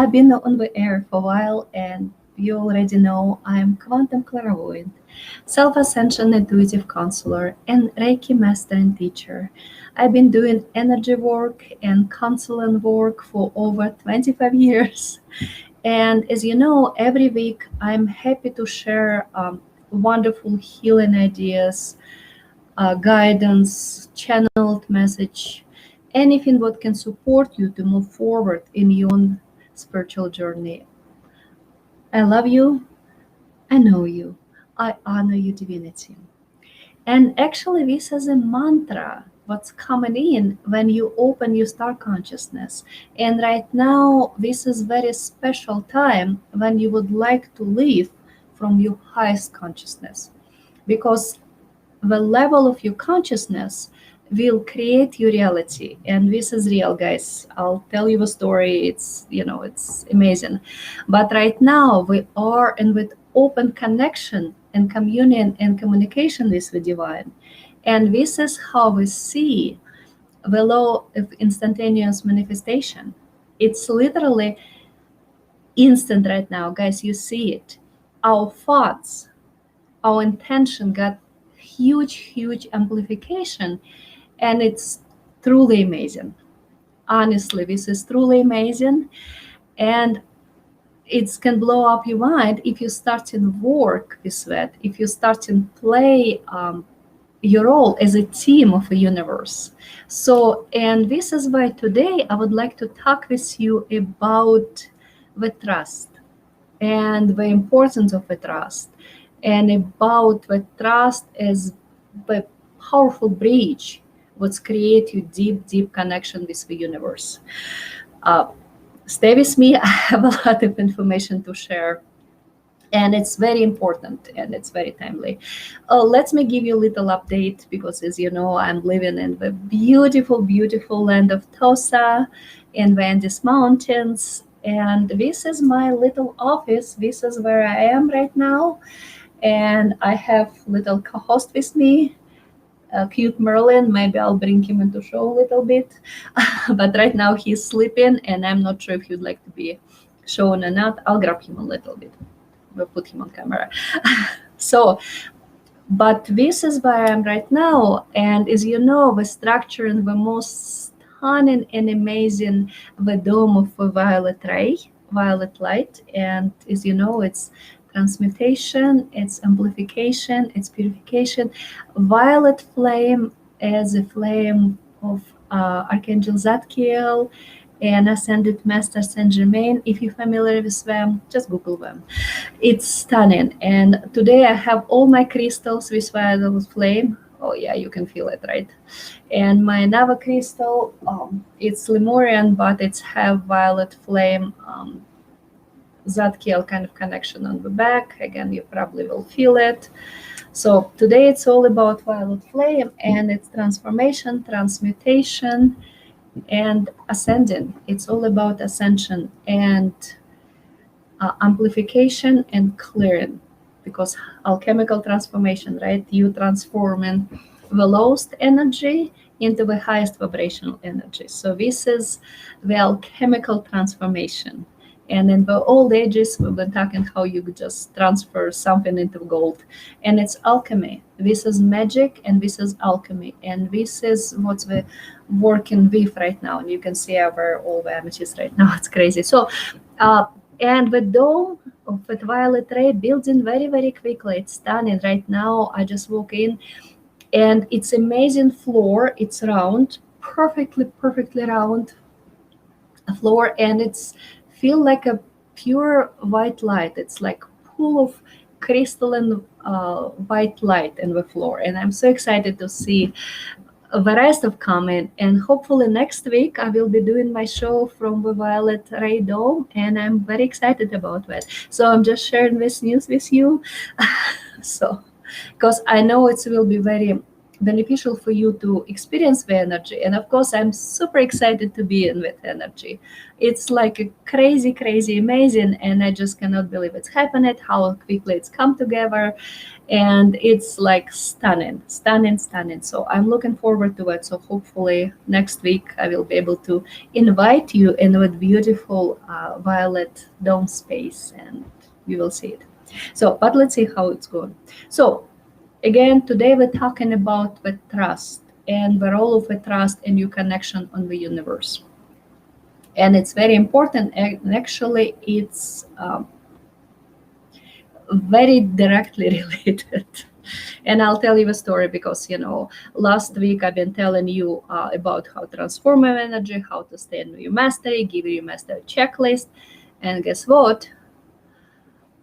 I've been on the air for a while, and you already know I'm quantum clairvoyant, self ascension intuitive counselor, and Reiki master and teacher. I've been doing energy work and counseling work for over 25 years. And as you know, every week I'm happy to share wonderful healing ideas, guidance, channeled message, anything what can support you to move forward in your own spiritual journey. I love you. I know you. I honor your divinity. And actually, this is a mantra what's coming in when you open your star consciousness. And right now, this is very special time when you would like to live from your highest consciousness, because the level of your consciousness will create your reality, and this is real, guys. I'll tell you a story. It's amazing. But right now we are in with open connection and communion and communication with the divine, and this is how we see the law of instantaneous manifestation. It's literally instant right now, guys. You see it. Our thoughts, our intention got huge amplification, and it's truly amazing. Honestly, this is truly amazing, and it can blow up your mind if you start to work with that, if you start to play your role as a team of a universe. So, and this is why today I would like to talk with you about the trust and the importance of the trust, and about the trust as the powerful bridge what's create you deep connection with the universe. uh, Stay with me. I have a lot of information to share, and it's very important and it's very timely. Let me give you a little update, because as you know, I'm living in the beautiful land of Tosa in the Andes Mountains, and this is my little office. This is where I am right now, and I have little co-host with me, cute Merlin. Maybe I'll bring him into show a little bit. But right now he's sleeping, and I'm not sure if he'd like to be shown or not. I'll grab him a little bit. We'll put him on camera. So, but this is where I am right now. And as you know, the structure and the most stunning and amazing, the dome of the violet light. And as you know, it's transmutation, it's amplification, it's purification. Violet flame is a flame of Archangel Zadkiel and Ascended Master Saint Germain. If you're familiar with them, just Google them. It's stunning. And today I have all my crystals with violet flame. Oh yeah, you can feel it, right? And my Nava crystal, it's Lemurian, but it's have violet flame, Zadkiel kind of connection on the back. Again, you probably will feel it. So today it's all about violet flame, and it's transformation, transmutation, and ascending. It's all about ascension and amplification and clearing, because alchemical transformation, right? You transforming the lowest energy into the highest vibrational energy. So this is the alchemical transformation. And in the old ages, we've been talking how you could just transfer something into gold. And it's alchemy. This is magic, and this is alchemy. And this is what we're working with right now. And you can see our all the amethyst right now. It's crazy. So, and the dome of the violet ray builds in very quickly. It's stunning. Right now, I just walk in, and it's amazing floor. It's round, perfectly round floor, and it's feel like a pure white light. It's like pool of crystalline white light in the floor, and I'm so excited to see the rest of comment. And hopefully next week I will be doing my show from the Violet Ray Dome, and I'm very excited about that. So I'm just sharing this news with you. So because I know it will be very beneficial for you to experience the energy. And of course, I'm super excited to be in with energy. It's like a crazy, crazy, amazing, and I just cannot believe it's happened, how quickly it's come together, and it's like stunning, stunning, stunning. So I'm looking forward to it. So hopefully next week I will be able to invite you in with beautiful violet dome space, and you will see it. So, but let's see how it's going. So again, today we're talking about the trust and the role of the trust in your connection on the universe. And it's very important, and actually, it's very directly related. And I'll tell you a story because, last week I've been telling you about how to transform your energy, how to stay in your mastery, give you mastery checklist. And guess what?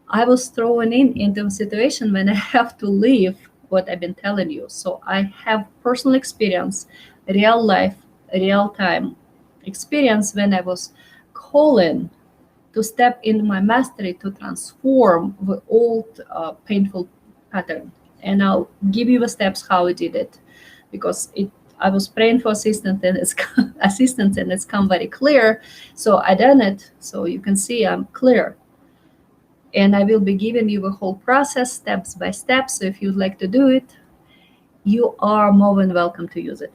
I was thrown into a situation when I have to leave what I've been telling you. So I have personal experience, real life, real time experience when I was calling to step in my mastery to transform the old painful pattern. And I'll give you the steps how I did it, because I was praying for assistance and it's come very clear. So I done it. So you can see I'm clear, and I will be giving you the whole process steps by step. So if you'd like to do it, you are more than welcome to use it.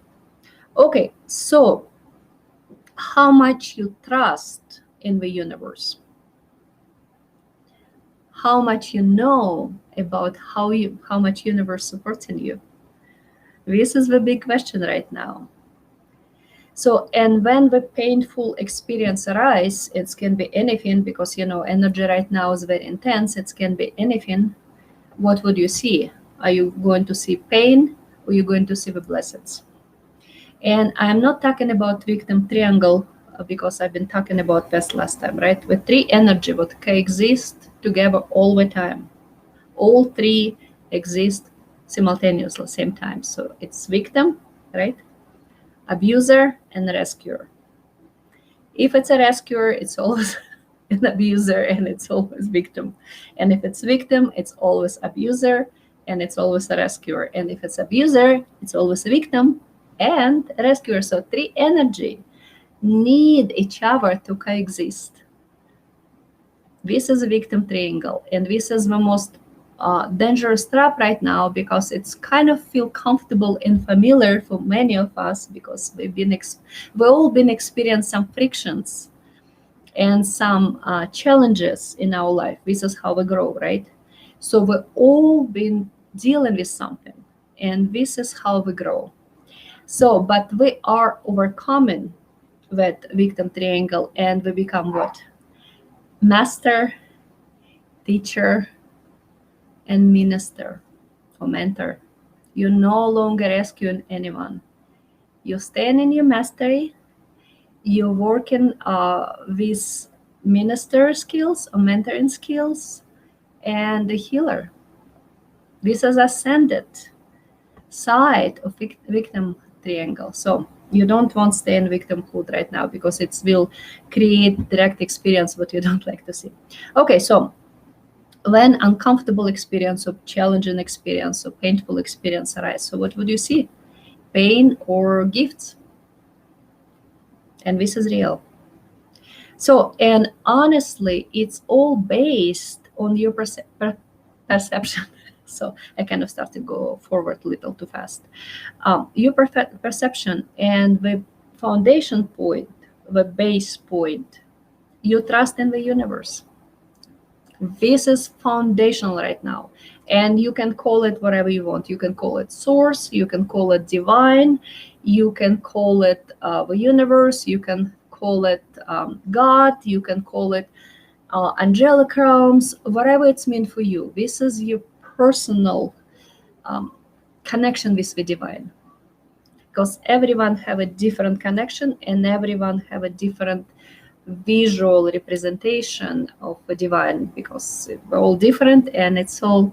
Okay, so how much you trust in the universe, how much you know about how much universe supports in you. This is the big question right now. So, and when the painful experience arises, it can be anything, because energy right now is very intense. It can be anything. What would you see? Are you going to see pain, or are you going to see the blessings? And I'm not talking about victim triangle, because I've been talking about this last time, right? With three energy would coexist together all the time. All three exist simultaneously, same time. So it's victim, right? Abuser and rescuer. If it's a rescuer, it's always an abuser, and it's always victim. And if it's victim, it's always abuser, and it's always a rescuer. And if it's abuser, it's always a victim and a rescuer. So three energy need each other to coexist. This is a victim triangle, and this is the most dangerous trap right now, because it's kind of feel comfortable and familiar for many of us, because we've all been experiencing some frictions and some challenges in our life. This is how we grow, right? So we've all been dealing with something, and this is how we grow. So, but we are overcoming that victim triangle, and we become what? Master, teacher, and minister or mentor. You're no longer rescuing anyone. You stand in your mastery. You're working with minister skills or mentoring skills and the healer. This is ascended side of victim triangle. So you don't want to stay in victimhood right now, because it will create direct experience what you don't like to see. Okay, so when uncomfortable experience or challenging experience or painful experience arise, so what would you see? Pain or gifts? And this is real. So, and honestly, it's all based on your perception. So I kind of start to go forward a little too fast. Your perception and the foundation point, the base point, you trust in the universe. This is foundational right now. And you can call it whatever you want. You can call it source, you can call it divine, you can call it the universe, you can call it God, you can call it angelic realms, whatever it's meant for you. This is your personal connection with the divine, because everyone have a different connection, and everyone have a different visual representation of the divine, because we're all different, and it's all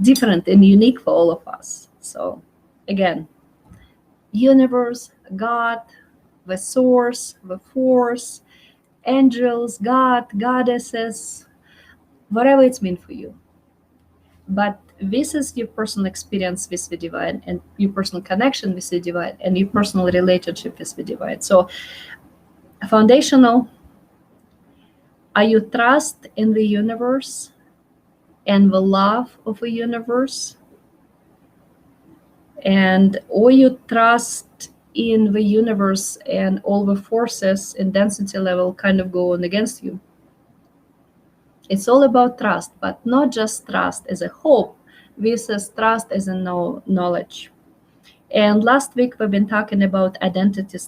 different and unique for all of us. So again, universe, God, the source, the force, angels, God, goddesses, whatever it's meant for you. but this is your personal experience with the divine, and your personal connection with the divine, and your personal relationship with the divine. So foundational, are you trust in the universe and the love of the universe, and or you trust in the universe and all the forces and density level kind of go on against you? It's all about trust, but not just trust as a hope. This is trust as a knowledge. And last week we've been talking about identity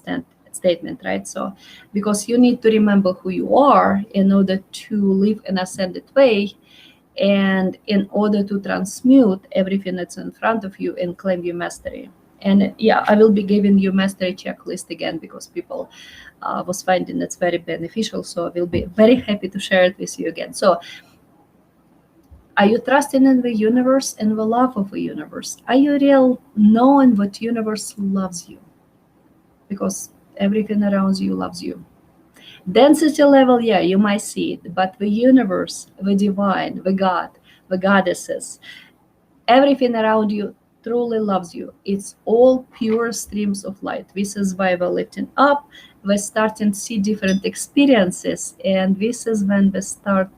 statement, right? So because you need to remember who you are in order to live an ascended way, and in order to transmute everything that's in front of you and claim your mastery. And yeah, I will be giving you mastery checklist again because people was finding it's very beneficial. So I will be very happy to share it with you again. So are you trusting in the universe and the love of the universe? Are you real knowing what universe loves you? Because everything around you loves you. Density level, yeah, you might see it, but the universe, the divine, the God, the goddesses, everything around you truly loves you. It's all pure streams of light. This is why we're lifting up. We're starting to see different experiences, and this is when we start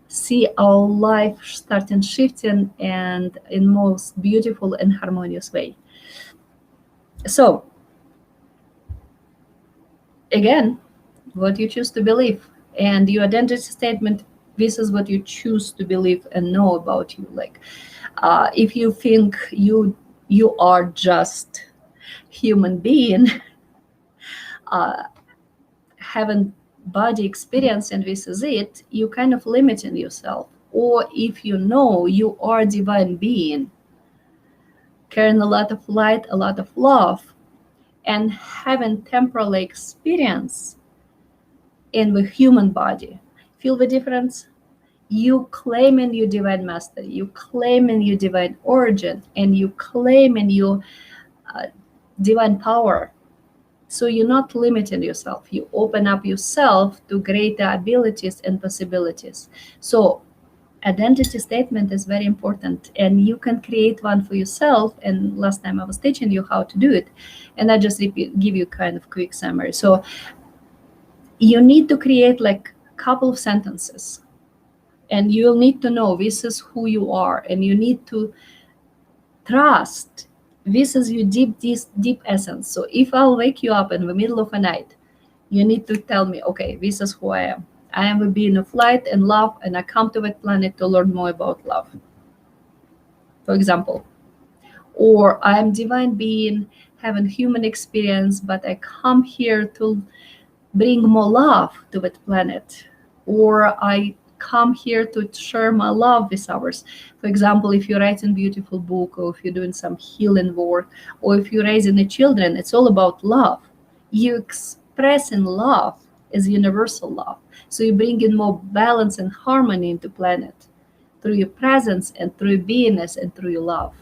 see our life starting shifting and in most beautiful and harmonious way. So again, what you choose to believe and your identity statement, this is what you choose to believe and know about you. Like if you think you are just human being having body experience and this is it, you kind of limiting yourself. Or if you know you are divine being carrying a lot of light, a lot of love, and having temporal experience in the human body. Feel the difference? You claiming your divine mastery, you claiming your divine origin, and you claiming your divine power. So you're not limiting yourself. You open up yourself to greater abilities and possibilities. So identity statement is very important, and you can create one for yourself. And last time I was teaching you how to do it, and I just give you kind of quick summary. So you need to create like a couple of sentences, and you'll need to know this is who you are, and you need to trust this is your deep essence. So if I'll wake you up in the middle of the night, you need to tell me, okay, this is who I am. I am a being of light and love, and I come to that planet to learn more about love, for example. Or I am divine being having human experience, but I come here to bring more love to that planet. Or I come here to share my love with others. For example, if you're writing a beautiful book, or if you're doing some healing work, or if you're raising the children, it's all about love. You expressing love as universal love. So you bring in more balance and harmony into planet through your presence and through your beingness and through your love.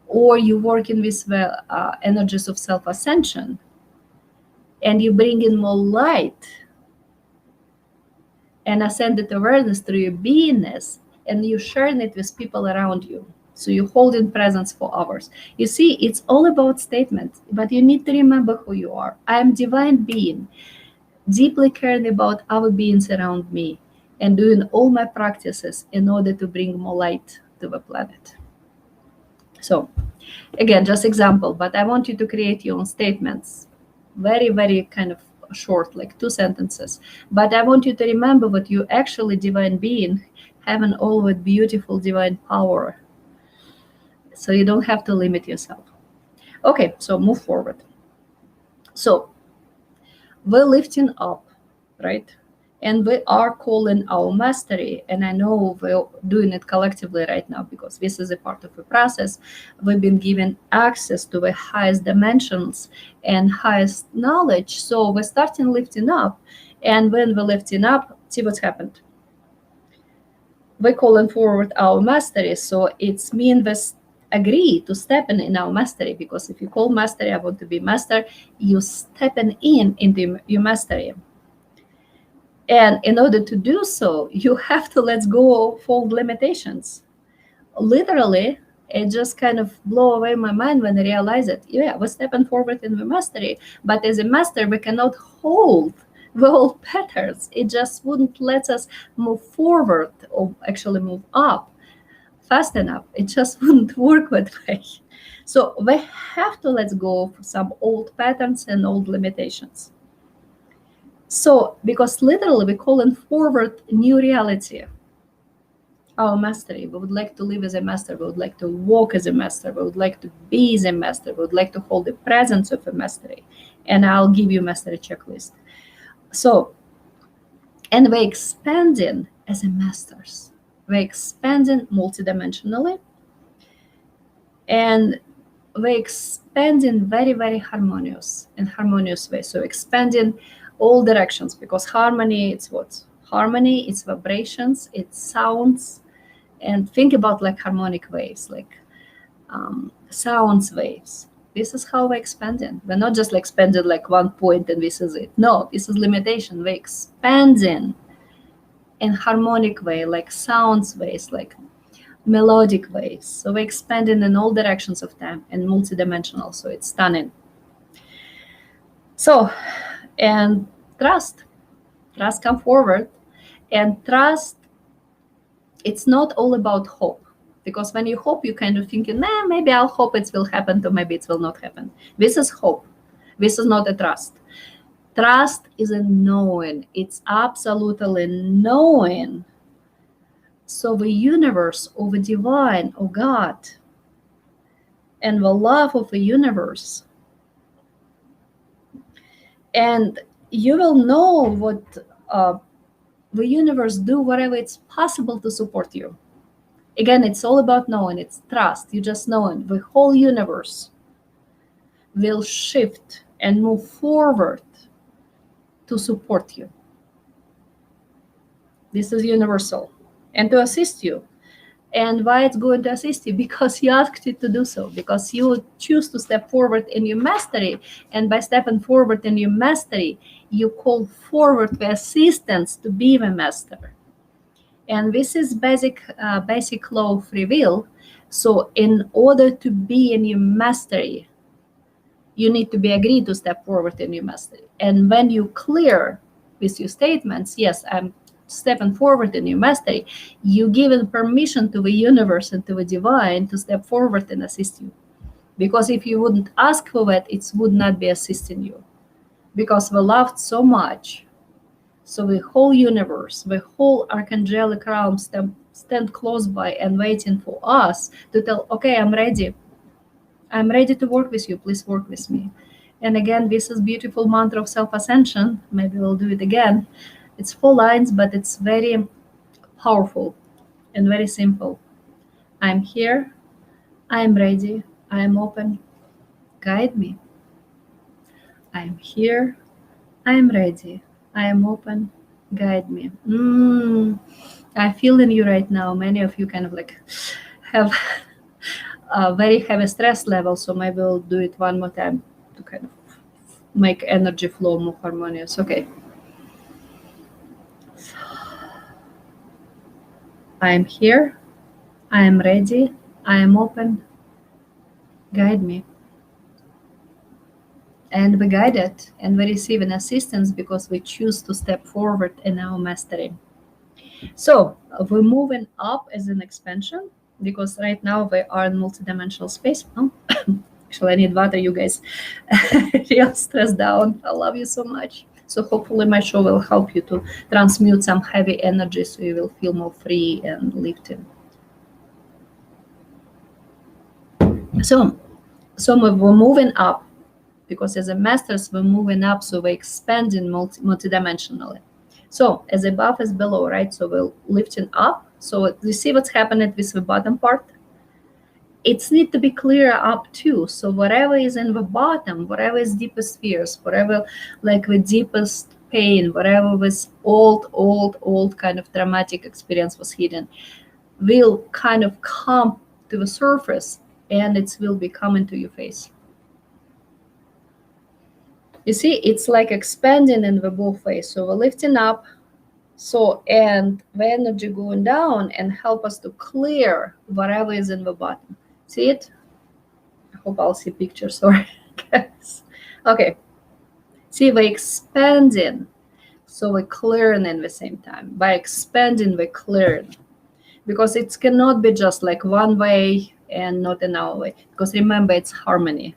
Or you're working with the energies of self-ascension, and you bring in more light and ascended awareness through your beingness, and you sharing it with people around you. So you hold in presence for others. You see, it's all about statements, but you need to remember who you are. I am divine being, deeply caring about other beings around me, and doing all my practices in order to bring more light to the planet. So again, just example, but I want you to create your own statements. Very, very kind of short, like 2 sentences. But I want you to remember what you actually divine being, having all that beautiful divine power. So you don't have to limit yourself. Okay, so move forward. So we're lifting up, right? And we are calling our mastery. And I know we're doing it collectively right now because this is a part of the process. We've been given access to the highest dimensions and highest knowledge. So we're starting lifting up. And when we're lifting up, see what's happened. We're calling forward our mastery. So it's mean this agree to step in our mastery, because if you call mastery, I want to be master, you stepping into your mastery. And in order to do so, you have to let go of old limitations. literally, it just kind of blew away my mind when I realized that, yeah, we're stepping forward in the mastery, but as a master, we cannot hold the old patterns. It just wouldn't let us move forward or actually move up fast enough. It just wouldn't work that way. So we have to let go of some old patterns and old limitations. So, because literally we're calling forward new reality, our mastery. We would like to live as a master. We would like to walk as a master. We would like to be as a master. We would like to hold the presence of a mastery. And I'll give you a mastery checklist. So, and we're expanding as a masters. We're expanding multidimensionally. And we're expanding very, very harmonious way. So expanding all directions, because harmony, it's what? Harmony, it's vibrations, it's sounds. And think about like harmonic waves, like sounds waves. This is how we're expanding. We're not just like expanding like one point and this is it. No, this is limitation. We're expanding in harmonic way, like sounds waves, like melodic waves. So we're expanding in all directions of time and multidimensional. So it's stunning. So, and trust come forward, and trust, it's not all about hope, because when you hope, you kind of thinking, nah, maybe I'll hope it will happen, or maybe it will not happen. This is hope. This is not a trust. Trust is a knowing. It's absolutely knowing. So the universe, or the divine, or God, and the love of the universe, and you will know what the universe do, whatever it's possible to support you. Again, it's all about knowing. It's trust. You just know it. The whole universe will shift and move forward to support you. This is universal, and to assist you. And why it's going to assist you? Because you asked it to do so, because you choose to step forward in your mastery. And by stepping forward in your mastery, you call forward the assistance to be the master. And this is basic law of free will. So in order to be in your mastery, you need to be agreed to step forward in your mastery. And when you clear with your statements, yes, I'm stepping forward in your mastery, you given permission to the universe and to the divine to step forward and assist you. Because if you wouldn't ask for that, it would not be assisting you. Because we loved so much. So the whole universe, the whole archangelic realm stand close by and waiting for us to tell, okay, I'm ready. I'm ready to work with you. Please work with me. And again, this is beautiful mantra of self-ascension. Maybe we'll do it again. It's 4 lines, but it's very powerful and very simple. I'm here. I'm ready. I'm open. Guide me. I'm here. I'm ready. I am open. Guide me. I feel in you right now. Many of you kind of like have a very heavy stress level. So maybe we'll do it one more time to kind of make energy flow more harmonious. Okay. I am here. I am ready. I am open. Guide me. And we guide it, and we receive an assistance because we choose to step forward in our mastery. So we're moving up as an expansion, because right now we are in multidimensional space. Oh, actually, I need water, you guys. Real stressed down. I love you so much. So hopefully my show will help you to transmute some heavy energy so you will feel more free and lifted. So we're moving up, because as a masters, we're moving up, so we're expanding multidimensionally. So as above as below, right? So we're lifting up. So you see what's happening with the bottom part? It's need to be clear up too. So whatever is in the bottom, whatever is deepest fears, whatever like the deepest pain, whatever was old kind of traumatic experience was hidden, will kind of come to the surface, and it will be coming to your face. You see, it's like expanding in the both ways. So we're lifting up, So, and the energy going down and help us to clear whatever is in the bottom. See it? I hope I'll see pictures. Sorry, guys. Okay. See, we're expanding. So we're clearing in the same time. By expanding, we're clearing. Because it cannot be just like one way and not another way. Because remember, it's harmony.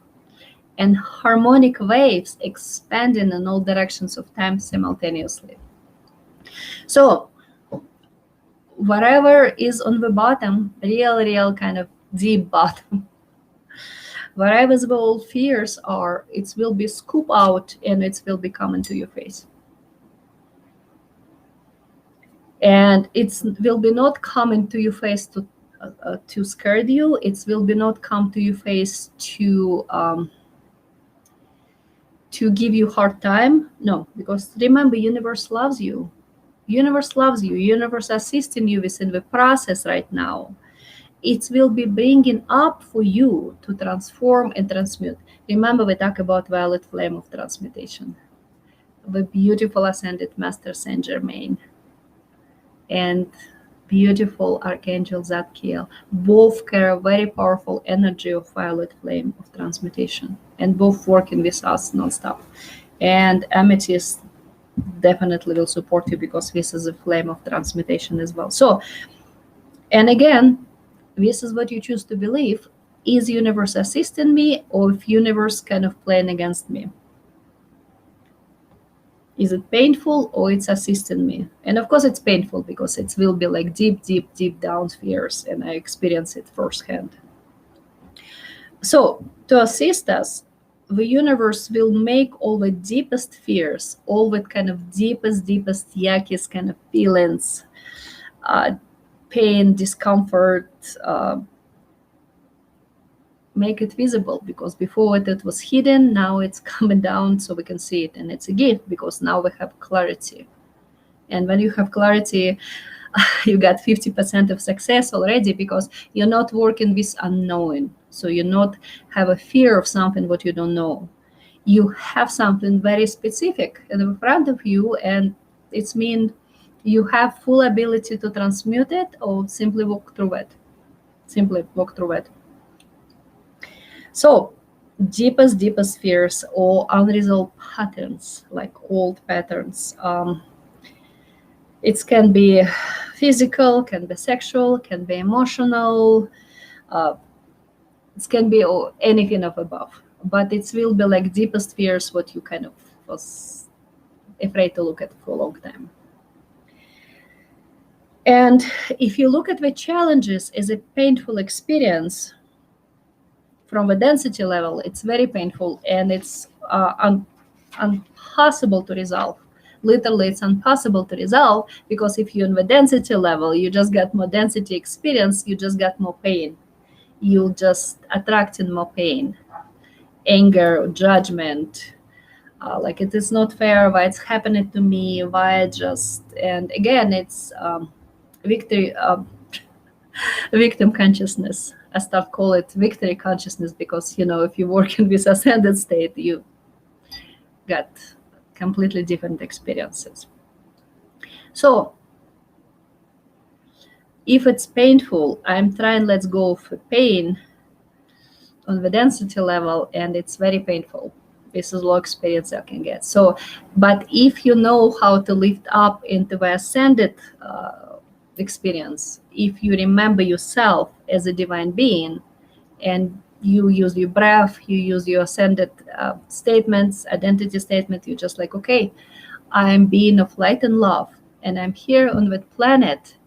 And harmonic waves expanding in all directions of time simultaneously. So whatever is on the bottom, real kind of deep bottom, wherever the old fears are, it will be scooped out and it will be coming to your face. And it will be not coming to your face to scare you. It will be not come to your face to give you hard time. No, because remember, universe loves you. Universe loves you. Universe assisting you within the process right now. It will be bringing up for you to transform and transmute. Remember, we talk about violet flame of transmutation, the beautiful ascended master Saint Germain and beautiful archangel Zadkiel. Both carry a very powerful energy of violet flame of transmutation, and both working with us nonstop. And amethyst definitely will support you because this is a flame of transmutation as well. So, and again, this is what you choose to believe. Is universe assisting me, or if universe kind of playing against me? Is it painful or it's assisting me? And of course it's painful because it will be like deep down fears, and I experience it firsthand. So to assist us, the universe will make all the deepest fears, all the kind of deepest yuckiest kind of feelings, pain, discomfort, make it visible, because before it was hidden, now it's coming down so we can see it. And it's a gift because now we have clarity. And when you have clarity, you got 50% of success already, because you're not working with unknowing. So you not have a fear of something what you don't know. You have something very specific in front of you, and it's mean you have full ability to transmute it or simply walk through it. So deepest fears or unresolved patterns, like old patterns. It can be physical, can be sexual, can be emotional. It can be anything of above. But it will be like deepest fears what you kind of was afraid to look at for a long time. And if you look at the challenges as a painful experience, from the density level, it's very painful, and it's impossible to resolve. Literally, it's impossible to resolve, because if you're in the density level, you just get more density experience, you just got more pain. You just attracting more pain, anger, judgment, like it is not fair, why it's happening to me, why I just, and again, it's victim consciousness. I start call it victory consciousness, because if you work in this ascended state, you got completely different experiences. So if it's painful, I'm trying let's go of pain on the density level, and it's very painful. This is low experience I can get. So, but if you know how to lift up into the ascended experience, if you remember yourself as a divine being, and you use your breath, you use your ascended statements, identity statement, you're just like, okay, I'm being of light and love, and I'm here on the planet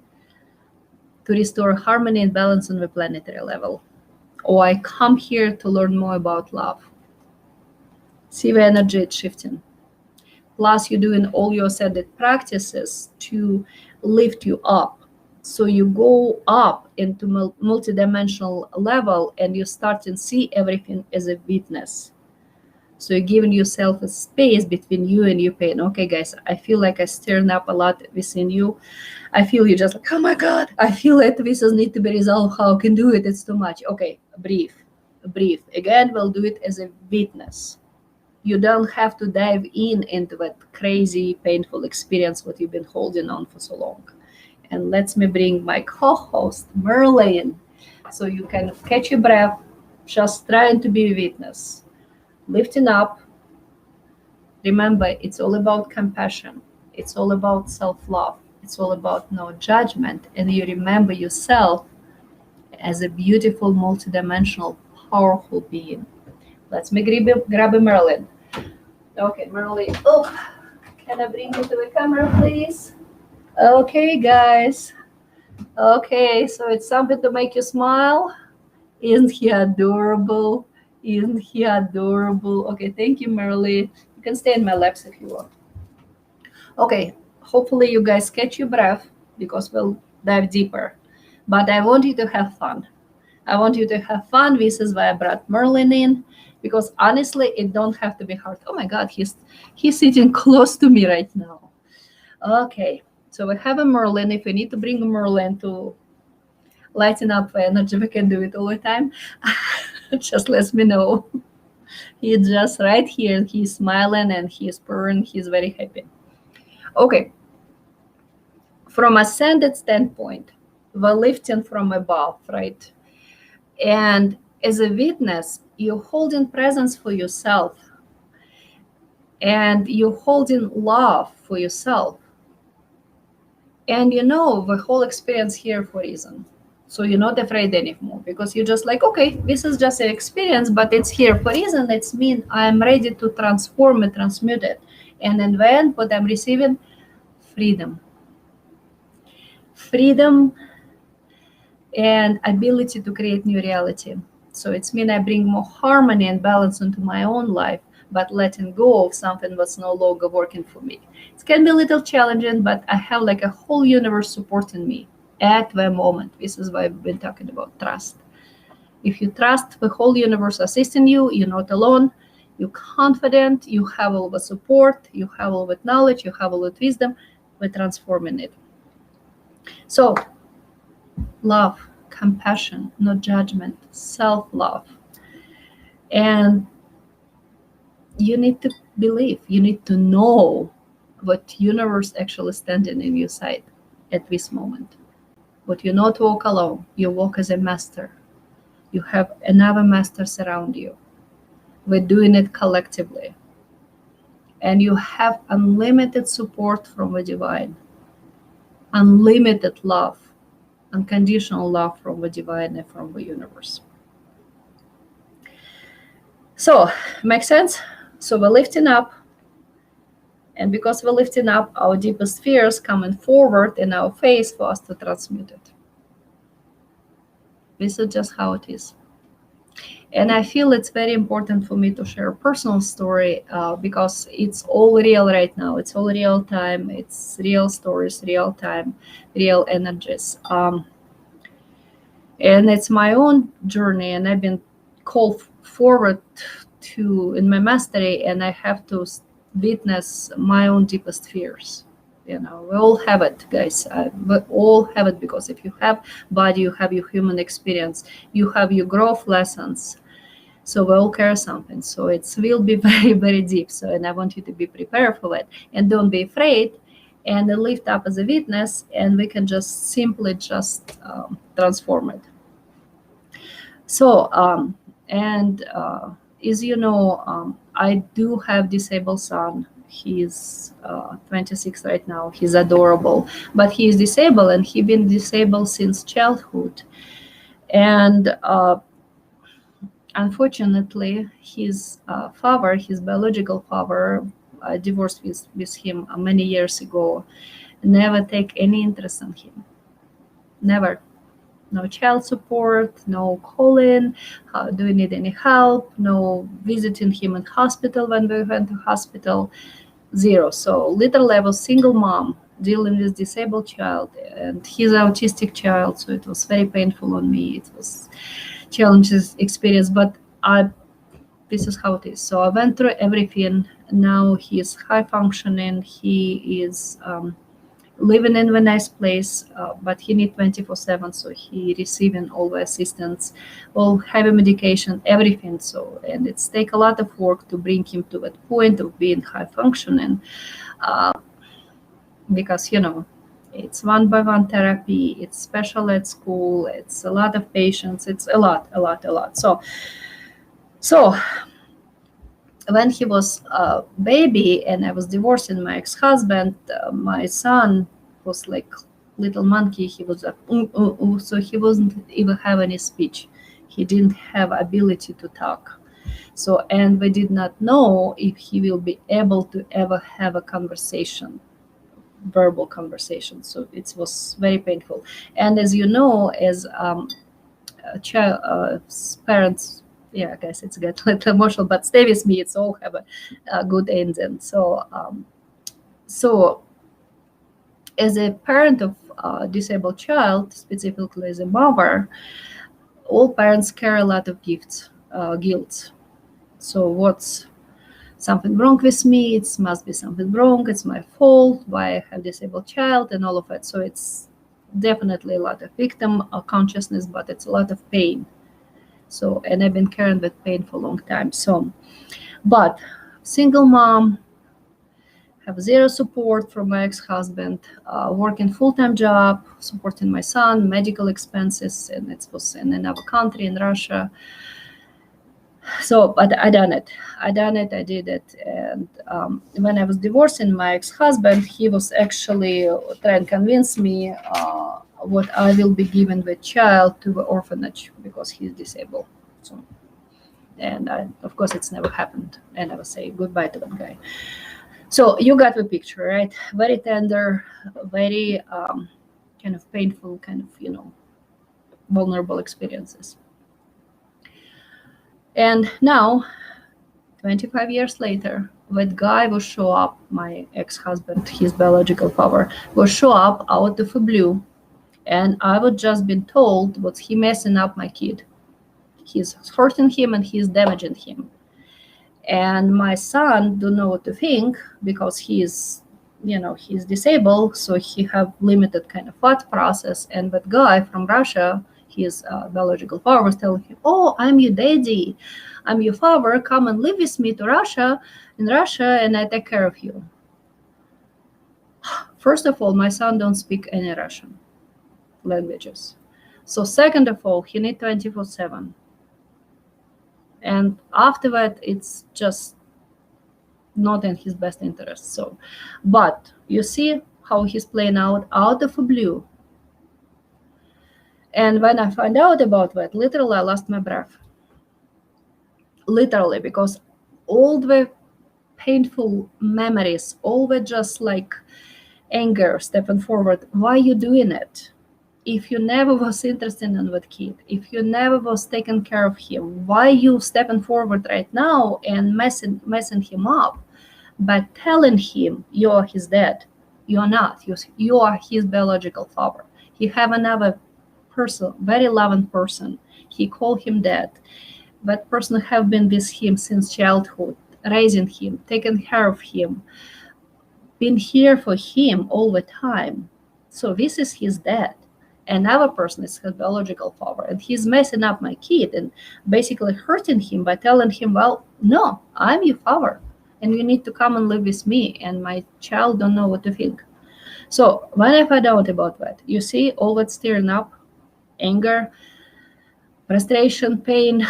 to restore harmony and balance on the planetary level. Or I come here to learn more about love. See the energy it's shifting. Plus, you're doing all your ascended practices to lift you up. So you go up into multidimensional level, and you start to see everything as a witness. So you're giving yourself a space between you and your pain. Okay, guys, I feel like I stirring up a lot within you. I feel you just like, oh my God, I feel that this need to be resolved. How can do it? It's too much. Okay, breathe. Again, we'll do it as a witness. You don't have to dive into that crazy, painful experience what you've been holding on for so long. And let me bring my co-host Merlin, so you can catch your breath, just trying to be a witness, lifting up. Remember, it's all about compassion. It's all about self-love. It's all about no judgment. And you remember yourself as a beautiful, multidimensional, powerful being. Let's me grab a Merlin. Okay, Merlin. Oh, can I bring you to the camera, please? Okay, guys. Okay, so it's something to make you smile. Isn't he adorable? Isn't he adorable? Okay, thank you, Merly. You can stay in my laps if you want. Okay, hopefully you guys catch your breath because we'll dive deeper. But I want you to have fun. I want you to have fun. This is why I brought Merlin in, because honestly, it don't have to be hard. Oh my God, he's sitting close to me right now. Okay, so we have a Merlin. If you need to bring a Merlin to lighten up the energy, we can do it all the time. Just let me know. He's just right here. He's smiling and he's purring. He's very happy. Okay. From ascended standpoint, we're lifting from above, right? And as a witness, you're holding presence for yourself, and you're holding love for yourself. And you know the whole experience here for a reason. So you're not afraid anymore, because you're just like, okay, this is just an experience, but it's here for a reason. It's mean I'm ready to transform it, transmute it. And in the end, what I'm receiving, freedom. Freedom and ability to create new reality. So it's mean I bring more harmony and balance into my own life, but letting go of something that's no longer working for me. It can be a little challenging, but I have like a whole universe supporting me at the moment. This is why I've been talking about trust. If you trust the whole universe assisting you, you're not alone, you're confident, you have all the support, you have all the knowledge, you have all the wisdom, we're transforming it. So love, compassion, no judgment, self-love. And you need to believe, you need to know what universe actually standing in your side at this moment. But you not walk alone, you walk as a master. You have another masters around you. We're doing it collectively. And you have unlimited support from the divine, unlimited love, unconditional love from the divine and from the universe. So, makes sense? So we're lifting up. And because we're lifting up, our deepest fears coming forward in our face for us to transmute it. This is just how it is. And I feel it's very important for me to share a personal story because it's all real right now. It's all real time. It's real stories, real time, real energies. And it's my own journey, and I've been called forward to in my mastery, and I have to witness my own deepest fears. You know, we all have it, guys. We all have it, because if you have body, you have your human experience, you have your growth lessons. So we all carry something. So it will be very, very deep. So, and I want you to be prepared for it, and don't be afraid, and lift up as a witness, and we can just simply just transform it. So, as you know, I do have disabled son. He's 26 right now. He's adorable, but he is disabled, and he's been disabled since childhood. And unfortunately, his father, his biological father, I divorced with him many years ago, never take any interest in him. Never. No child support, no calling, do you need any help, no visiting him in hospital when we went to hospital, zero. So literally I was single mom dealing with disabled child, and he's an autistic child, so it was very painful on me. It was challenges experience, but this is how it is. So I went through everything. Now he is high functioning. He is living in a nice place, but he need 24/7, so he receiving all the assistance, all heavy medication, everything. So, and it's take a lot of work to bring him to that point of being high functioning, uh, because it's one by one therapy, it's special at school, it's a lot of patients, it's a lot. So when he was a baby and I was divorcing my ex-husband, my son was like little monkey. He was like, so he wasn't even have any speech. He didn't have ability to talk. So, and we did not know if he will be able to ever have a conversation, verbal conversation. So it was very painful. And as you know, as child parents, yeah, I guess it's get a little emotional, but stay with me, it's all have a good ending. So as a parent of a disabled child, specifically as a mother, all parents carry a lot of guilt. So what's something wrong with me? It must be something wrong. It's my fault. Why I have disabled child and all of that. So it's definitely a lot of victim consciousness, but it's a lot of pain. So, and I've been carrying that pain for a long time. So, but single mom, have zero support from my ex-husband, working full-time job, supporting my son, medical expenses, and it was in another country, in Russia. So, but I done it. I did it. And when I was divorcing my ex-husband, he was actually trying to convince me what I will be giving the child to the orphanage because he's disabled. So, and of course, it's never happened. And I was saying goodbye to that guy. So you got the picture, right? Very tender, very kind of painful, kind of vulnerable experiences. And now, 25 years later, that guy will show up, my ex-husband, his biological father, will show up out of the blue. And I would just been told what's he messing up my kid. He's hurting him and he's damaging him. And my son don't know what to think because he's disabled, so he have limited kind of thought process. And that guy from Russia, his biological father, was telling him, "Oh, I'm your daddy, I'm your father. Come and live with me to Russia, and I take care of you." First of all, my son don't speak any Russian languages. So second of all, he need 24/7. And after that, it's just not in his best interest. So, but you see how he's playing out of the blue. And when I found out about that, literally I lost my breath. Literally, because all the painful memories, all the just like anger stepping forward, why you doing it? If you never was interested in that kid, if you never was taking care of him, why you stepping forward right now and messing him up? By telling him you're his dad. You're not. You are his biological father. He have another person, very loving person. He called him dad. That person have been with him since childhood, raising him, taking care of him, been here for him all the time. So this is his dad. Another person is his biological father, and he's messing up my kid and basically hurting him by telling him, "Well, no, I'm your father, and you need to come and live with me." And my child don't know what to think. So when I found out about that, you see all that stirring up, anger, frustration, pain,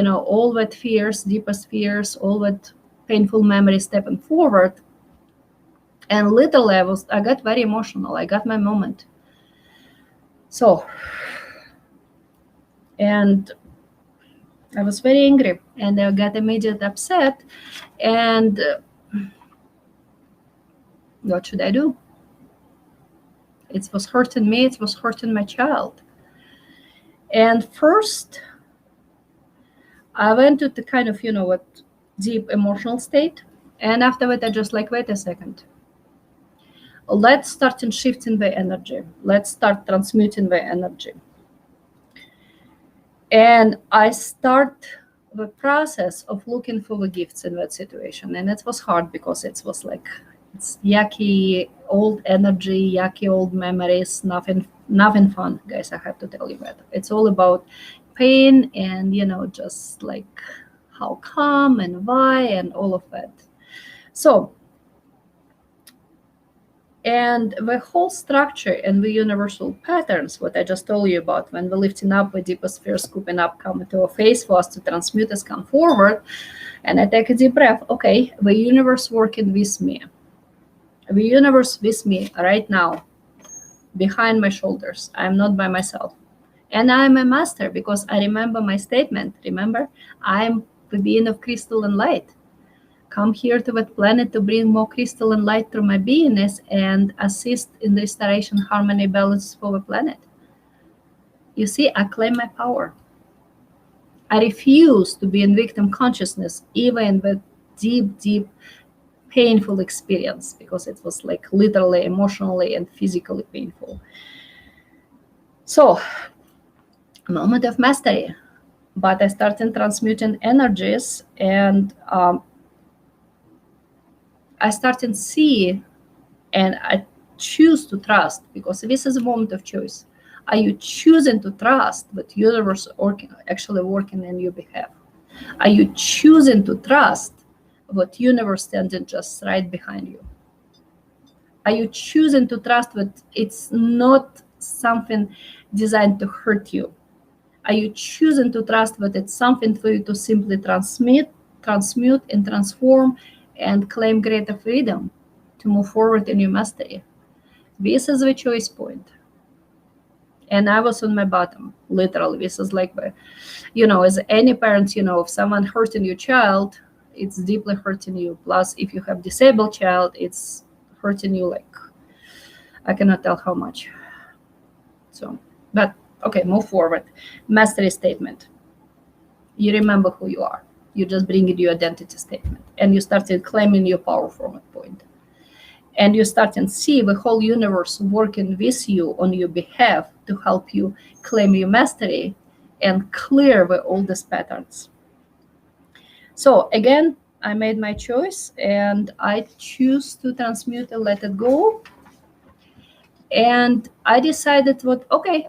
all that fears, deepest fears, all that painful memories stepping forward. And literally I got very emotional. I got my moment. So, and I was very angry and I got immediately upset. And what should I do? It was hurting me, it was hurting my child. And first, I went to the kind of, deep emotional state. And after that, I just like, wait a second. Let's start shifting the energy. Let's start transmuting the energy. And I start the process of looking for the gifts in that situation. And it was hard because it was like It's yucky old energy, yucky old memories, nothing fun, guys. I have to tell you that. It's all about pain and just like how come and why and all of that. So, and the whole structure and the universal patterns, what I just told you about, when we're lifting up the deepest sphere, scooping up, coming to a face for us to transmute us, come forward, and I take a deep breath. Okay, the universe working with me. The universe with me right now, behind my shoulders. I'm not by myself. And I'm a master because I remember my statement. Remember, I'm the being of crystal and light. Come here to that planet to bring more crystal and light through my beingness and assist in the restoration, harmony, balance for the planet. You see, I claim my power. I refuse to be in victim consciousness, even in the deep, deep, painful experience, because it was like literally, emotionally, and physically painful. So, moment of mastery. But I started transmuting energies, and I started see, and I choose to trust, because this is a moment of choice. Are you choosing to trust that universe actually working in your behalf? Are you choosing to trust that universe standing just right behind you? Are you choosing to trust that it's not something designed to hurt you? Are you choosing to trust that it's something for you to simply transmute, and transform and claim greater freedom to move forward in your mastery? This is the choice point. And I was on my bottom, literally. This is like, as any parent, if someone hurting your child, it's deeply hurting you. Plus, if you have disabled child, it's hurting you like, I cannot tell how much. So, but okay, move forward. Mastery statement. You remember who you are. You just bring in your identity statement, and you started claiming your power from that point. And you start and see the whole universe working with you on your behalf to help you claim your mastery and clear the oldest patterns. So again, I made my choice, and I choose to transmute and let it go. And I decided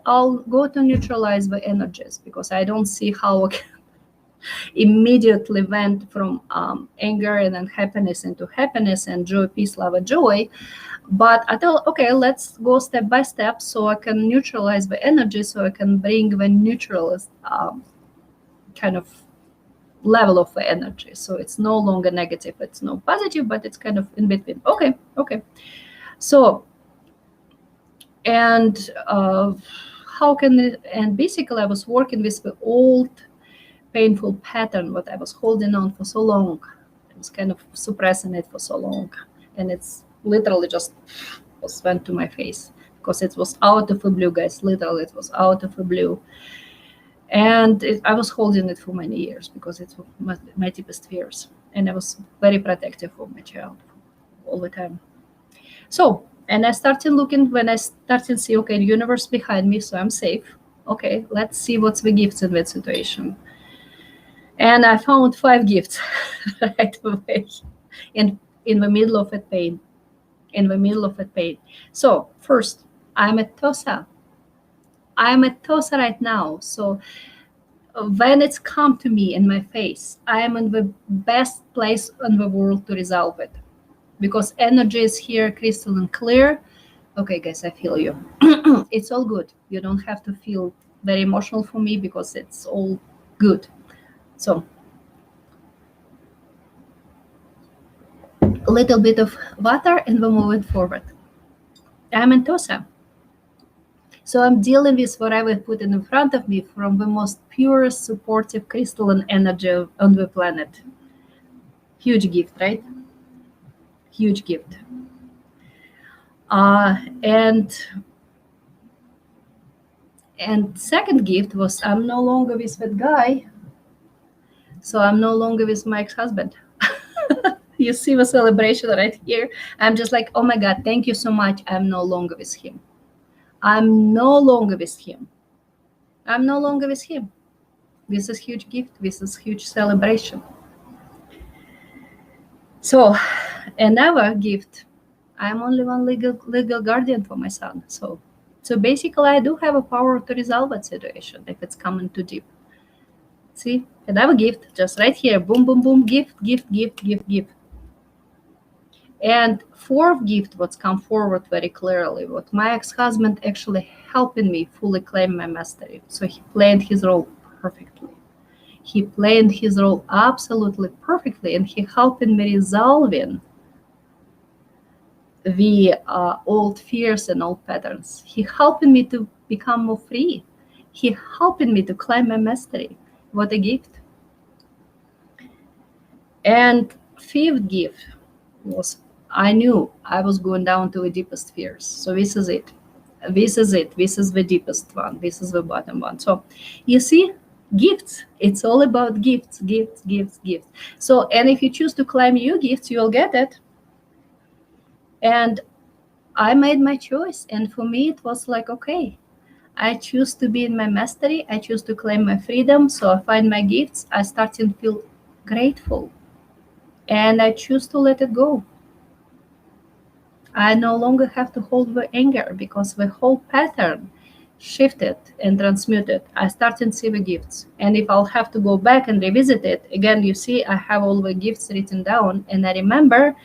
I'll go to neutralize the energies, because I don't see how I immediately went from anger and unhappiness into happiness and joy, peace, love, and joy. But I thought, okay, let's go step by step so I can neutralize the energy, so I can bring the neutral kind of level of the energy. So it's no longer negative, it's no positive, but it's kind of in between. Okay. So, and how can it, and basically I was working with the old painful pattern what I was holding on for so long. I was kind of suppressing it for so long, and it's literally just went to my face, because it was out of the blue, guys. Literally, it was out of the blue, and I was holding it for many years because it was my deepest fears, and I was very protective of my child all the time. So, and I started looking, when I started to see, okay, the universe behind me, so I'm safe. Okay, let's see what's the gifts in that situation. And I found 5 gifts right away in the middle of that pain. So first, I'm a Tosa. I'm a Tosa right now. So when it's come to me in my face, I am in the best place in the world to resolve it, because energy is here, crystal and clear. Okay, guys, I feel you. It's all good. You don't have to feel very emotional for me, because it's all good. So a little bit of water, and we're moving forward. I'm in Tosa. So I'm dealing with what I will put in front of me from the most purest, supportive crystalline energy on the planet. Huge gift, right? Huge gift. And second gift was, I'm no longer with that guy. So I'm no longer with my ex-husband. You see the celebration right here. I'm just like, oh my God, thank you so much. I'm no longer with him. I'm no longer with him. I'm no longer with him. This is huge gift. This is huge celebration. So another gift I'm only one legal guardian for my son. So basically, I do have a power to resolve that situation if it's coming too deep. See, and I have a gift just right here. Boom, boom, boom. Gift, gift, gift, gift, gift. And fourth gift, what's come forward very clearly, what my ex-husband actually helping me fully claim my mastery. So he played his role perfectly. He played his role absolutely perfectly, and he helping me resolving the old fears and old patterns. He helping me to become more free. He helping me to claim my mastery. What a gift. And fifth gift was I knew I was going down to the deepest fears. So this is it. This is it. This is the deepest one. This is the bottom one. So you see, gifts. It's all about gifts, gifts, gifts, gifts. So, and if you choose to claim your gifts, you'll get it. And I made my choice. And for me, it was like, okay, I choose to be in my mastery. I choose to claim my freedom. So I find my gifts. I start to feel grateful. And I choose to let it go. I no longer have to hold the anger because the whole pattern shifted and transmuted. I started to see the gifts. And if I'll have to go back and revisit it, again, you see, I have all the gifts written down. And I remember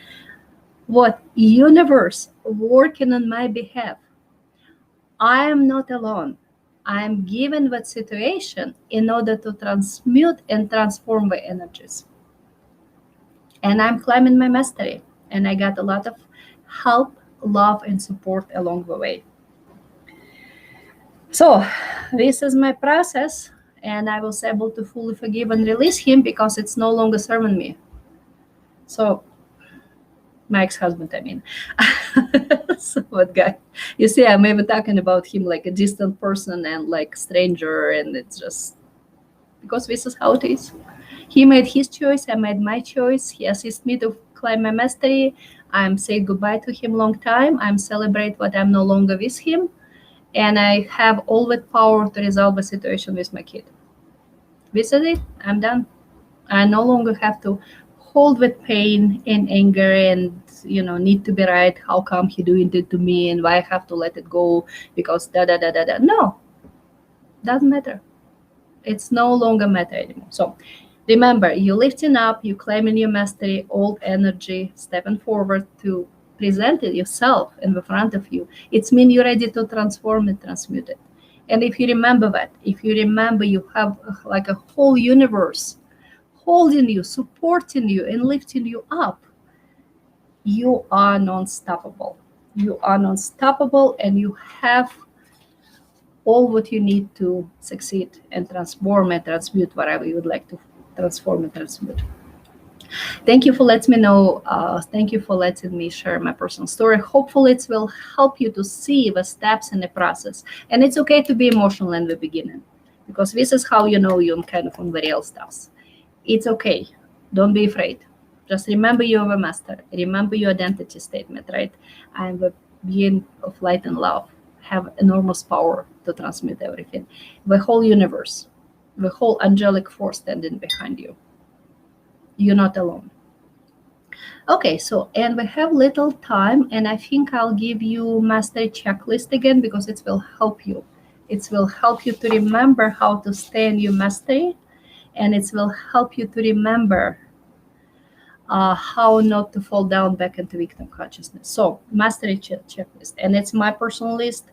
what universe working on my behalf. I am not alone. I am given that situation in order to transmute and transform the energies. And I'm climbing my mastery. And I got a lot of help, love, and support along the way. So this is my process, and I was able to fully forgive and release him because it's no longer serving me. So my ex-husband, I mean. So what guy? You see, I'm even talking about him like a distant person and like stranger, and it's just because this is how it is. He made his choice, I made my choice. He assisted me to climb my mastery. I'm saying goodbye to him long time. I'm celebrate what I'm no longer with him. And I have all that power to resolve the situation with my kid. This is it. I'm done. I no longer have to hold with pain and anger and need to be right. How come he doing it to me and why I have to let it go because da da da da da. No, doesn't matter. It's no longer matter anymore. So remember, you lifting up, you claiming your mastery, old energy, stepping forward to present it yourself in the front of you. It's mean you're ready to transform and transmute it. And if you remember that, if you remember you have like a whole universe holding you, supporting you, and lifting you up, you are non-stoppable. You are non-stoppable, and you have all what you need to succeed and transform and transmute whatever you would like to transform and transmute. Thank you for letting me know. Thank you for letting me share my personal story. Hopefully it will help you to see the steps in the process. And it's okay to be emotional in the beginning, because this is how you know you're kind of on the real stuff. It's okay. Don't be afraid. Just remember you're a master. Remember your identity statement, right? I'm the being of light and love. Have enormous power to transmit everything. The whole universe, the whole angelic force standing behind you. You're not alone. Okay, so, and we have little time, and I think I'll give you mastery checklist again because it will help you. It will help you to remember how to stay in your mastery, and it will help you to remember how not to fall down back into victim consciousness. So, mastery checklist, and it's my personal list.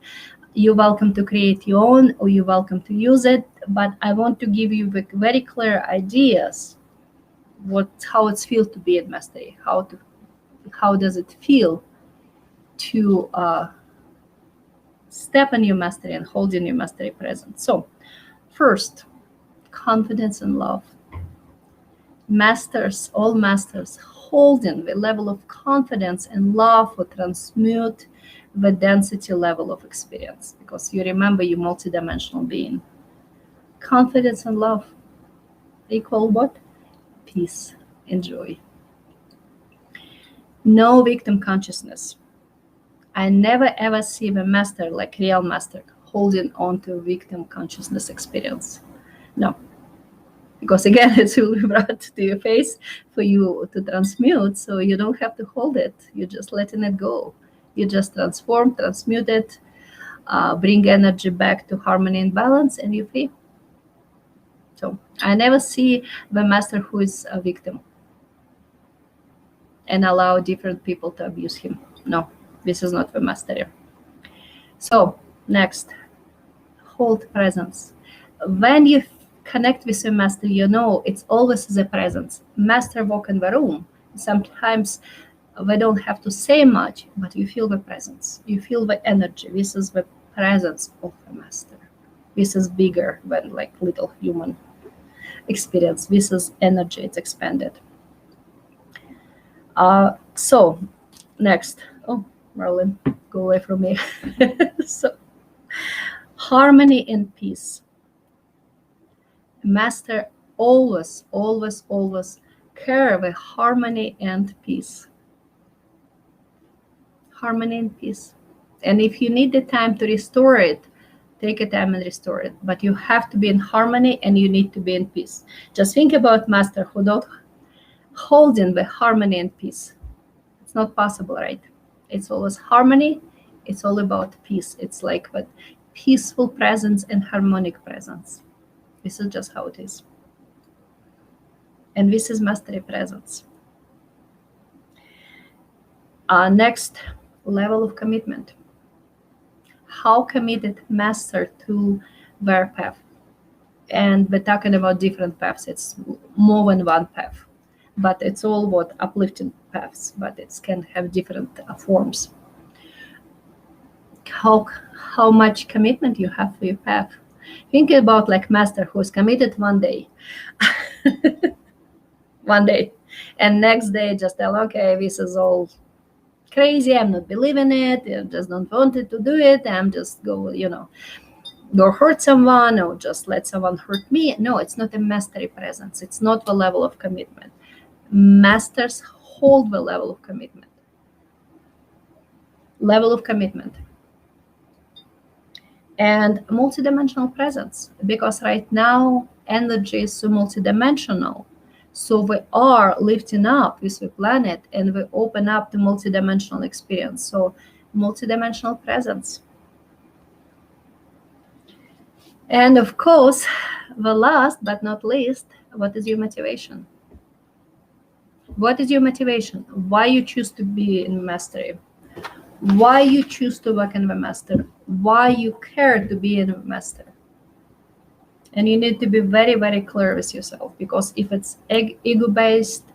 You're welcome to create your own, or you're welcome to use it, but I want to give you very clear ideas how it feels to be in mastery, how does it feel to step in your mastery and hold in your mastery present. So first, confidence and love. Masters, all masters, holding the level of confidence and love will transmute the density level of experience, because you remember you're multidimensional being. Confidence and love equal what? Peace and joy. No victim consciousness. I never ever see the master, like real master, holding on to victim consciousness experience. No. because again it will be brought to your face for you to transmute, so you don't have to hold it, you're just letting it go. You just transform, transmute it, bring energy back to harmony and balance, and you're free. So I never see the master who is a victim and allow different people to abuse him. No, this is not the master. So next, hold presence. When you connect with your master, you know it's always the presence. Master walk in the room. Sometimes we don't have to say much, but you feel the presence. You feel the energy. This is the presence of the master. This is bigger than like little human experience. This is energy. It's expanded. So next. Oh, Marlon, go away from me. So harmony and peace. Master always, always, always care with harmony and peace. Harmony and peace. And if you need the time to restore it, take a time and restore it. But you have to be in harmony and you need to be in peace. Just think about master who don't hold in the harmony and peace. It's not possible, right? It's always harmony. It's all about peace. It's like that peaceful presence and harmonic presence. This is just how it is. And this is mastery presence. Next, level of commitment. How committed master to their path? And we're talking about different paths. It's more than one path, but it's all what uplifting paths, but it can have different forms. How much commitment you have for your path. Think about like master who's committed one day. One day. And next day just tell, okay, this is all crazy. I'm not believing it. I just don't want it to do it. I'm just go hurt someone or just let someone hurt me. No, it's not a mastery presence. It's not the level of commitment. Masters hold the level of commitment. Level of commitment. And multidimensional presence, because right now energy is so multidimensional. So we are lifting up with the planet and we open up the multidimensional experience. So multidimensional presence. And of course, the last but not least, what is your motivation? What is your motivation? Why you choose to be in mastery? Why you choose to work in the master? Why you care to be in the master? And you need to be very, very clear with yourself, because if it's ego-based,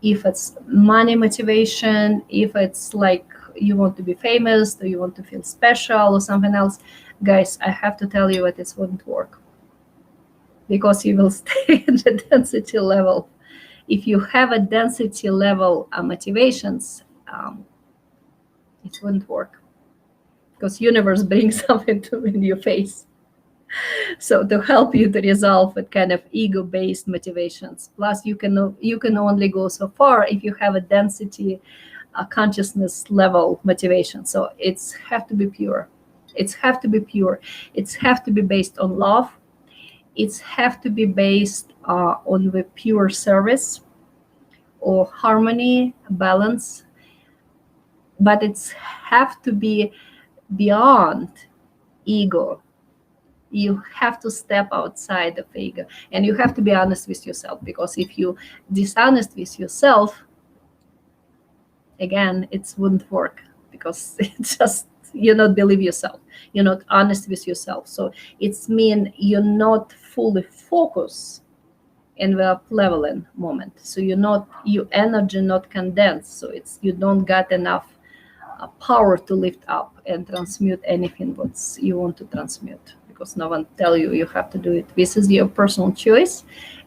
if it's money motivation, if it's like you want to be famous or you want to feel special or something else, guys, I have to tell you that it wouldn't work, because you will stay at the density level. If you have a density level motivations, it wouldn't work, because universe brings something in your face. So to help you to resolve that kind of ego-based motivations. Plus, you can only go so far if you have a density, consciousness level motivation. So it's have to be pure. It's have to be pure. It's have to be based on love. It's have to be based on the pure service or harmony, balance. But it's have to be beyond ego. You have to step outside of ego, and you have to be honest with yourself, because if you dishonest with yourself, again, it wouldn't work, because it's just you not believe yourself, you're not honest with yourself. So it's mean you're not fully focused in the leveling moment. So your energy not condensed. So you don't got enough power to lift up and transmute anything what you want to transmute, because no one tell you have to do it. This is your personal choice,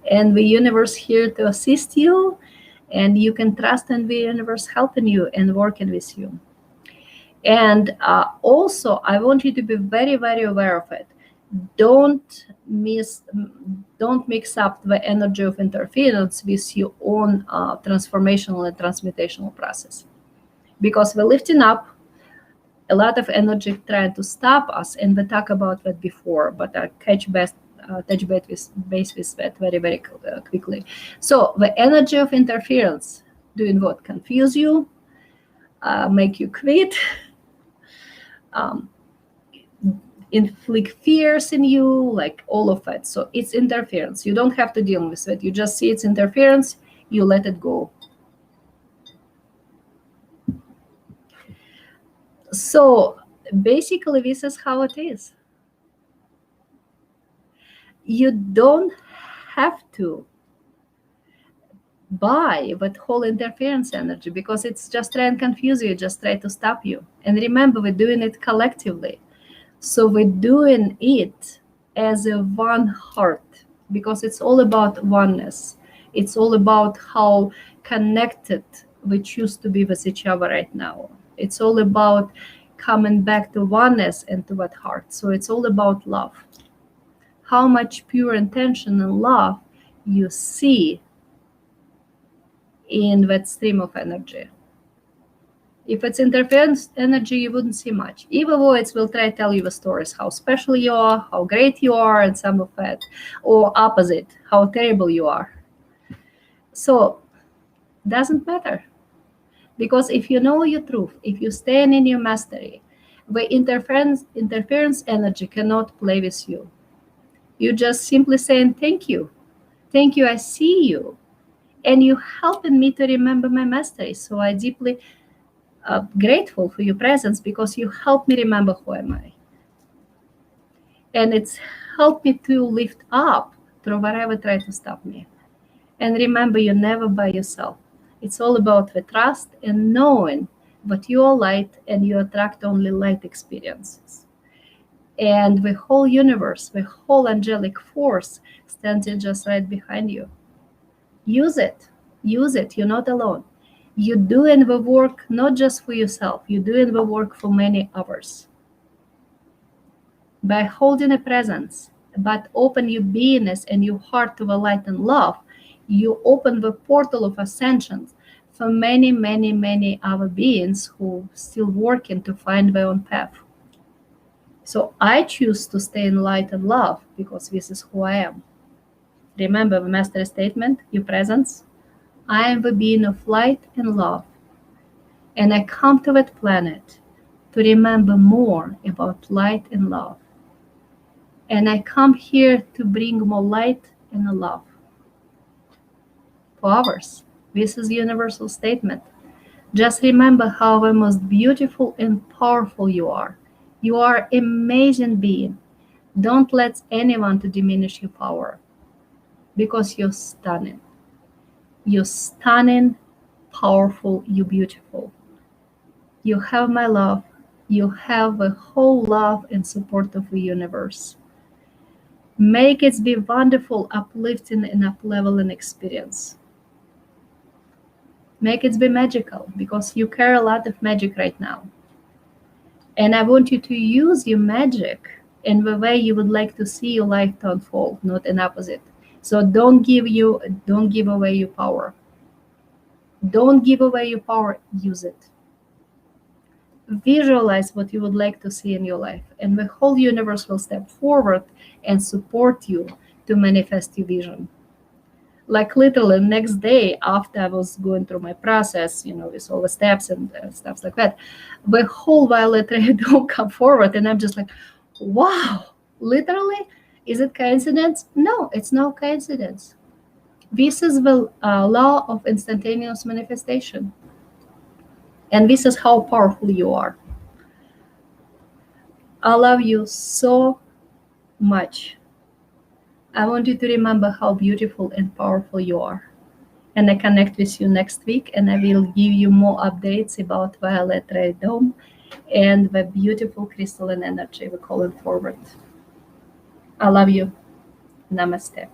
and the universe here to assist you, and you can trust in the universe helping you and working with you. And also, I want you to be very, very aware of it. Don't mix up the energy of interference with your own transformational and transmutational process, because we're lifting up a lot of energy trying to stop us, and we talked about that before, but I catch best touch base with that very, very quickly. So the energy of interference, doing what? Confuse you, make you quit, um, inflict fears in you, like all of it. So it's interference. You don't have to deal with it. You just see it's interference, you let it go. So basically, this is how it is. You don't have to buy that whole interference energy because it's just trying to confuse you, just try to stop you. And remember, we're doing it collectively. So we're doing it as a one heart because it's all about oneness. It's all about how connected we choose to be with each other right now. It's all about coming back to oneness and to that heart. So it's all about love. How much pure intention and love you see in that stream of energy. If it's interference energy, you wouldn't see much. Evil voids will try to tell you the stories, how special you are, how great you are, and some of that. Or opposite, how terrible you are. So, doesn't matter. Because if you know your truth, if you stand in your mastery, the interference energy cannot play with you. You just simply saying, thank you. Thank you, I see you. And you helping me to remember my mastery. So I deeply grateful for your presence because you help me remember who am I. And it's helped me to lift up through whatever try to stop me. And remember, you're never by yourself. It's all about the trust and knowing that you are light and you attract only light experiences. And the whole universe, the whole angelic force stands just right behind you. Use it. Use it. You're not alone. You're doing the work not just for yourself, you're doing the work for many others. By holding a presence, but open your beingness and your heart to the light and love, you open the portal of ascension for many, many, many other beings who are still working to find their own path. So I choose to stay in light and love because this is who I am. Remember the master statement, your presence. I am the being of light and love. And I come to that planet to remember more about light and love. And I come here to bring more light and love for others. This is the universal statement. Just remember how the most beautiful and powerful you are. You are an amazing being. Don't let anyone to diminish your power because you're stunning. You're stunning, powerful, you're beautiful. You have my love. You have the whole love and support of the universe. Make it be wonderful, uplifting, and up-leveling experience. Make it be magical because you carry a lot of magic right now. And I want you to use your magic in the way you would like to see your life to unfold, not an opposite. So don't give away your power. Don't give away your power, use it. Visualize what you would like to see in your life, and the whole universe will step forward and support you to manifest your vision. Like literally next day after I was going through my process, with all the steps and stuff like that, the whole violet ray don't come forward, and I'm just like, wow, literally? Is it coincidence? No, it's no coincidence. This is the law of instantaneous manifestation. And this is how powerful you are. I love you so much. I want you to remember how beautiful and powerful you are. And I connect with you next week, and I will give you more updates about Violet Ray Dome and the beautiful crystalline energy we're calling forward. I love you. Namaste.